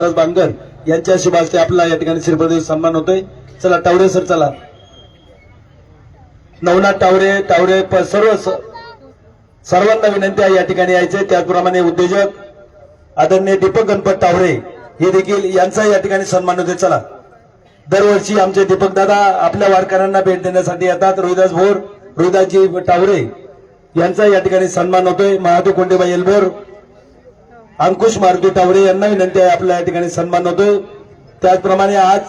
बांगर यांच्या शुभ हस्ते आपला या ठिकाणी श्रीपदी सन्मान होतोय। चला टावरे सर, चला नवनाथ टावरे सर्वांना विनंती आहे या ठिकाणी यायचे। त्याचप्रमाणे उद्योजक आदरणीय दीपक गणपत टावरे हे देखील यांचा या ठिकाणी सन्मान होतोय। चला, दरवर्षी आमचे दीपक दादा आपल्या वारकऱ्यांना भेट देण्यासाठी येतात। रोहिदासजी टावरे यांचा या ठिकाणी सन्मान होतोय। महादेव कोंडेबाई एलबोर, अंकुश मारुती टावरे यांना विनंती आहे आपल्या या ठिकाणी सन्मान होतोय। त्याचप्रमाणे आज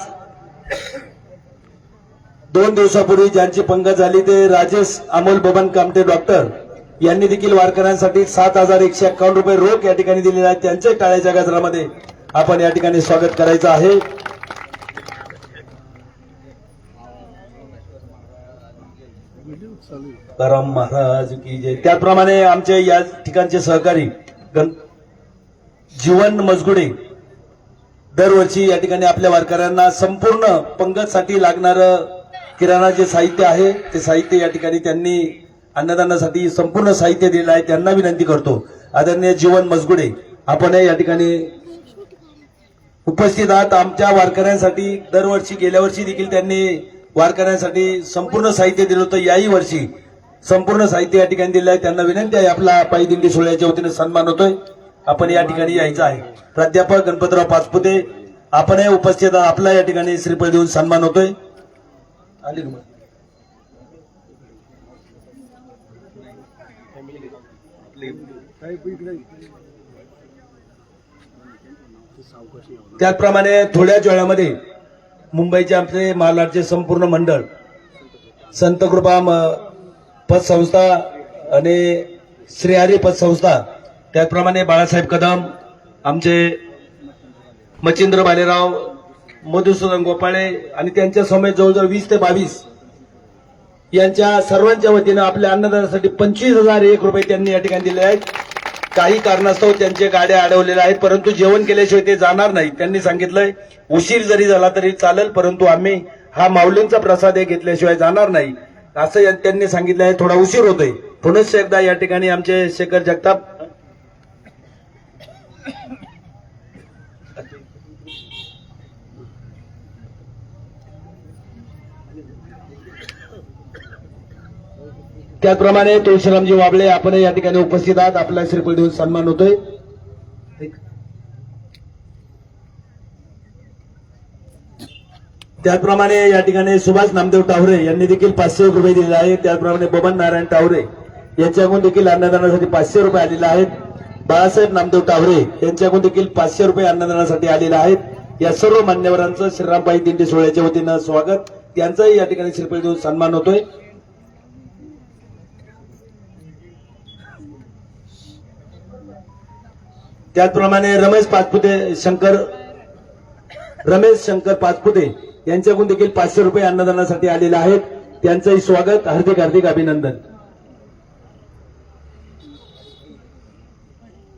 2 दिवसापूर्वी ज्यांची पंगत झाली ते राजेश अमोल बबन कामटे डॉक्टर यांनी देखील वारकऱ्यांसाठी 7,151 रुपये रोख या ठिकाणी दिलेले आहेत। त्यांचे टाळ्याच्या गजरामध्ये आपण या ठिकाणी स्वागत करायचं आहे। राम महाराज की जय। त्याचप्रमाणे आमचे या ठिकाणचे सहकारी जीवन मजगुडे दरवर्षी या ठिकाणी आपल्या वारकऱ्यांना संपूर्ण पंगतसाठी लागणार किराणा जे साहित्य आहे ते साहित्य या ठिकाणी त्यांनी अन्नदानासाठी संपूर्ण साहित्य दिलेलं आहे। त्यांना विनंती करतो, आदरणीय जीवन मजगुडे आपण या ठिकाणी उपस्थित आहात। आमच्या वारकऱ्यांसाठी दरवर्षी, गेल्या वर्षी देखील त्यांनी वारकऱ्यांसाठी संपूर्ण साहित्य दिलं होतं। याही वर्षी संपूर्ण साहित्य या ठिकाणी दिलं आहे। त्यांना विनंती आहे, आपला पायी दिंडी सोहळ्याच्या वतीने सन्मान होतोय, आपण या ठिकाणी यायचं आहे। प्राध्यापक गणपतराव पाचपुते आपण उपस्थित, आपला या ठिकाणी श्रीफळ देऊन सन्मान होतोय। त्याचप्रमाणे थोड्याच वेळामध्ये मुंबईचे आमचे महालाडचे संपूर्ण मंडळ, संत कृपा पतसंस्था आणि श्रीहरी पतसंस्था, त्याचप्रमाणे बाळासाहेब कदम, आमचे मच्छिंद्र बालेराव, मधुसूदन गोपाळे आणि त्यांच्या समेत जवळजवळ 20 ते 22 यांच्या सर्वांच्या वतीनं आपल्या अन्नदानासाठी 25,001 रुपये त्यांनी या ठिकाणी दिले आहेत। काही कारणास्तव त्यांच्या गाड्या अडवलेल्या आहेत, परंतु जेवण केल्याशिवाय ते जाणार नाही। त्यांनी सांगितलंय उशीर जरी झाला तरी चालेल, परंतु आम्ही हा माऊलींचा प्रसाद घेतल्याशिवाय जाणार नाही असं त्यांनी सांगितलं आहे। थोडा उशीर होतोय, पुनश्च एकदा या ठिकाणी आमचे शेखर जगताप त्याचप्रमाणे तुळशीरामजी वाबळे आपण या ठिकाणी उपस्थित आहात, आपला श्रीफळ देऊन सन्मान होतोय। त्याचप्रमाणे या ठिकाणी सुभाष नामदेव टावरे यांनी देखील 500 रुपये दिलेले आहेत। त्याचप्रमाणे बबन नारायण टावरे यांच्याकडून देखील अन्नदानासाठी 500 रुपये आलेले आहेत। बाळासाहेब नामदेव टावरे यांच्याकडून देखील 500 रुपये अन्नदानासाठी आलेले आहेत। या सर्व मान्यवरांचं श्रीरामबाई दिंडी सोहळ्याच्या वतीनं स्वागत, त्यांचाही या ठिकाणी श्रीफळ देऊन सन्मान होतोय। त्याचप्रमाणे रमेश शंकर पाचपुते यांच्याकडून देखील 500 रुपये अन्नदानासाठी आलेले आहेत। त्यांचंही स्वागत, हार्दिक हार्दिक अभिनंदन।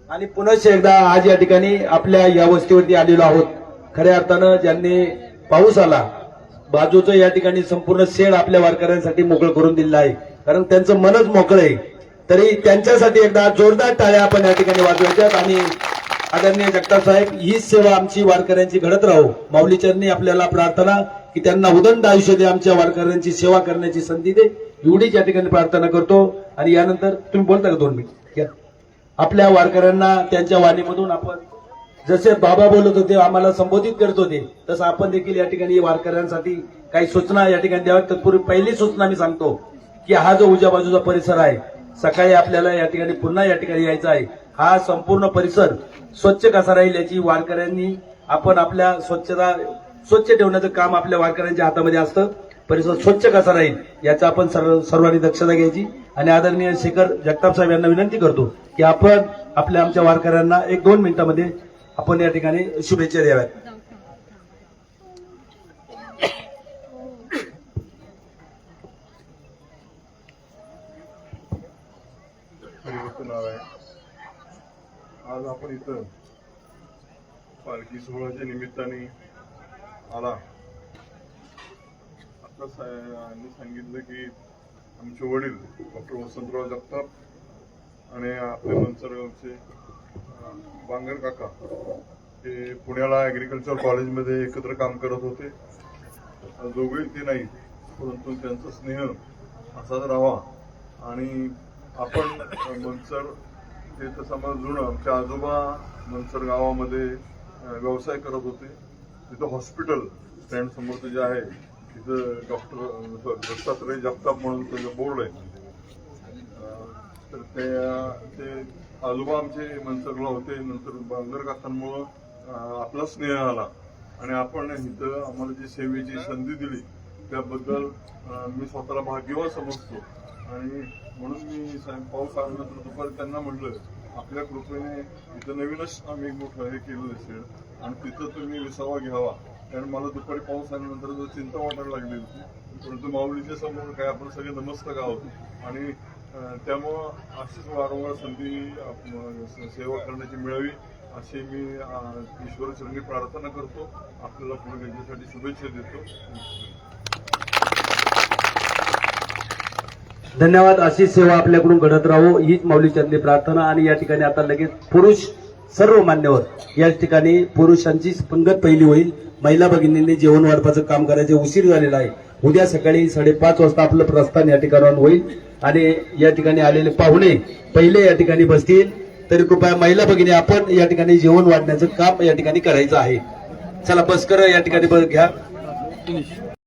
आणि पुनश्च एकदा आज या ठिकाणी आपल्या या वस्तीवरती आलेलो आहोत। खऱ्या अर्थानं ज्यांनी पाऊस आला, बाजूचं या ठिकाणी संपूर्ण शेड आपल्या वारकऱ्यांसाठी मोकळं करून दिलेलं आहे, कारण त्यांचं मनच मोकळं आहे। तरी त्यांच्यासाठी एकदा जोरदार टाळ्या आपण या ठिकाणी वाजवायच्यात। आणि आदरणीय जगताप साहेब, हीच सेवा आमची वारकऱ्यांची घडत राहो। माऊली चरणी आपल्याला प्रार्थना की त्यांना उदंड आयुष्य दे, आमच्या वारकऱ्यांची सेवा करण्याची संधी दे, एवढीच या ठिकाणी प्रार्थना करतो। आणि यानंतर तुम्ही बोलता का 2 मिनिट? आपल्या वारकऱ्यांना त्यांच्या वाणीमधून आपण जसे बाबा बोलत होते, आम्हाला संबोधित करत होते, तसं आपण देखील या ठिकाणी वारकऱ्यांसाठी काही सूचना या ठिकाणी द्याव्यात। तत्पूर्वी पहिली सूचना मी सांगतो की हा जो उजव्या बाजूचा परिसर आहे, सकाळी आपल्याला या ठिकाणी पुन्हा या ठिकाणी यायचं आहे। हा संपूर्ण परिसर स्वच्छ कसा राहील याची वारकऱ्यांनी आपण आपल्या स्वच्छ ठेवण्याचं काम आपल्या वारकऱ्यांच्या हातामध्ये असतं। परिसर स्वच्छ कसा राहील याचा आपण सर्वांनी दक्षता घ्यायची। आणि आदरणीय शेखर जगताप साहेब यांना विनंती करतो की आपण आमच्या वारकऱ्यांना 1-2 मिनिटांमध्ये आपण या ठिकाणी शुभेच्छा द्याव्यात। आज आपण इथं पालखी सोहळ्याच्या निमित्ताने आला। आता साहेबांनी सांगितलं की आमचे वडील डॉक्टर वसंतराव जगताप आणि आपले मंचरगावचे बांगर काका ते पुण्याला ऍग्रिकल्चर कॉलेजमध्ये एकत्र काम करत होते. दोघेही ते नाही, परंतु त्यांचा स्नेह असाच राहावा. आणि आपण मनसर ते तसं मला जुनं, आमचे आजोबा मनसर गावामध्ये व्यवसाय करत होते. तिथं हॉस्पिटल स्टँड समोरचं जे आहे तिथं डॉक्टर दत्तात्रय जगताप म्हणून त्याचं बोर्ड आहे. तर ते आजोबा आमचे मनसरला होते. नंतर बांगर काकांमुळं आपला स्नेह आला आणि आपण इथं आम्हाला जी सेवेची संधी दिली त्याबद्दल मी स्वतःला भाग्यवान समजतो. आणि म्हणून मी पाऊस आल्यानंतर दुपारी त्यांना म्हटलं, आपल्या कृपेने इथं नवीनच आम्ही मोठं हे केलं असेल आणि तिथं तुम्ही विसावा घ्यावा. कारण मला दुपारी पाऊस आल्यानंतर जर चिंता वाटायला लागली होती, परंतु माऊलीच्या समोर काय आपण सगळे नमस्तक आहोत आणि त्यामुळं अशीच वारंवार संधी सेवा करण्याची मिळावी अशी मी ईश्वरचरणी प्रार्थना करतो. आपल्याला पुढे त्यांच्यासाठी शुभेच्छा देतो. धन्यवाद. अशी सेवा आपल्याकडून घडत राहो हीच माऊलीचरणी प्रार्थना. आणि या ठिकाणी आता लगेच पुरुष सर्व मान्यवर या ठिकाणी पुरुषांची पंगत पहिली होईल. महिला भगिनींनी जेवण वाढपाचं काम करायचे उशीर झालेला आहे. उद्या सकाळी 5:30 वाजता आपलं प्रस्थान या ठिकाणाहून होईल आणि या ठिकाणी आलेले पाहुणे पहिले या ठिकाणी बसतील. तरी कृपया महिला भगिनी आपण या ठिकाणी जेवण वाढण्याचं काम या ठिकाणी करायचं आहे. चला बस कर या ठिकाणी घ्या.